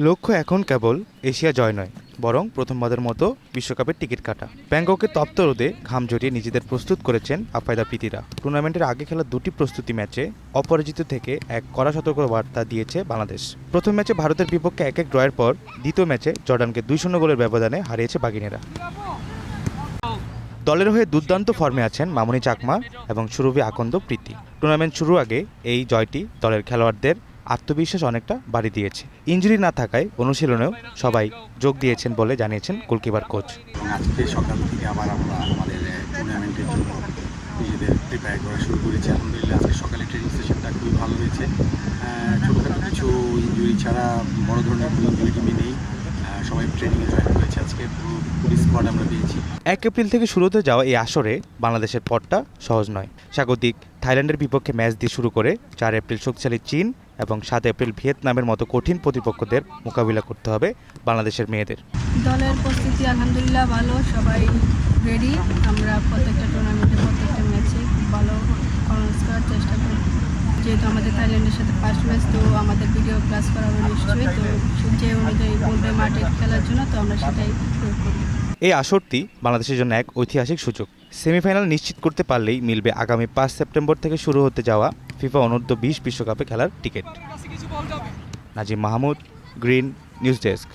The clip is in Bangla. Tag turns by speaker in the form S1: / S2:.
S1: লক্ষ্য এখন কেবল এশিয়া জয় নয়, বরং প্রথমবারের মতো বিশ্বকাপের টিকিট কাটা। ব্যাংককের তপ্ত রোদে ঘাম ঝরিয়ে নিজেদের প্রস্তুত করেছেন আফায়দা প্রীতিরা। টুর্নামেন্টের আগে খেলা দুটি প্রস্তুতি ম্যাচে অপরাজিত থেকে এক কড়া সতর্কবার্তা দিয়েছে বাংলাদেশ। প্রথম ম্যাচে ভারতের বিপক্ষে 1-1 ড্রয়ের পর দ্বিতীয় ম্যাচে জর্ডানকে 2-0 গোলের ব্যবধানে হারিয়েছে বাঘিনীরা। দলের হয়ে দুর্দান্ত ফর্মে আছেন মামুনি চাকমা এবং সুরভি আকন্দ প্রীতি। টুর্নামেন্ট শুরুর আগে এই জয়টি দলের খেলোয়াড়দের আত্মবিশ্বাস অনেকটা বাড়িয়ে দিয়েছে। ইনজুরি না থাকায় অনুশীলনেও সবাই যোগ দিয়েছেন বলে জানিয়েছেন গোলকিপার কোচ।
S2: আজকে সকাল থেকে আবার আমরা আমাদের টুর্নামেন্টের জন্য নিজেদের প্রিপেয়ার করা শুরু করেছি। আলহামদুলিল্লাহ আজকে সকালে ট্রেনিং সেশনটা খুবই ভালো হয়েছে। ছোটোখাটো কিছু ইনজুরি ছাড়া বড় ধরনের কোনো ইনজুরি টিমে নেই। সবাই ট্রেনিংয়ে জয়েন করেছে। আজকে পুরো স্কোয়াড আমরা পেয়েছি।
S1: 1 এপ্রিল থেকে শুরু হতে যাওয়া এই আসরে বাংলাদেশের পথটা সহজ নয়। স্বাগতিক থাইল্যান্ডের বিপক্ষে ম্যাচ দিয়ে শুরু করে 4 এপ্রিল শক্তিশালী চীন এবং 7 এপ্রিল ভিয়েতনামের মতো কঠিন প্রতিপক্ষদের মোকাবিলা করতে হবে বাংলাদেশের মেয়েদের।
S3: দলের প্রস্তুতি আলহামদুলিল্লাহ ভালো, সবাই রেডি। আমরা প্রত্যেকটা টুর্নামেন্টে প্রত্যেকটা ম্যাচে খুব ভালো পারফরমেন্স করার চেষ্টা করি। যেহেতু আমাদের থাইল্যান্ডের সাথে ফার্স্ট ম্যাচ, তো আমাদের ভিডিও ক্লাস করা হবে নিশ্চয়ই। তো যে অনুযায়ী বলবে মাঠে খেলার জন্য, তো আমরা সেটাই প্রয়োগ করি।
S1: এই আসরটি বাংলাদেশের জন্য এক ঐতিহাসিক সুযোগ। সেমিফাইনাল নিশ্চিত করতে পারলেই মিলবে আগামী 5 সেপ্টেম্বর থেকে শুরু হতে যাওয়া ফিফা অনূর্ধ্ব-20 বিশ্বকাপে খেলার ticket. Nazim Mahmud, green news desk.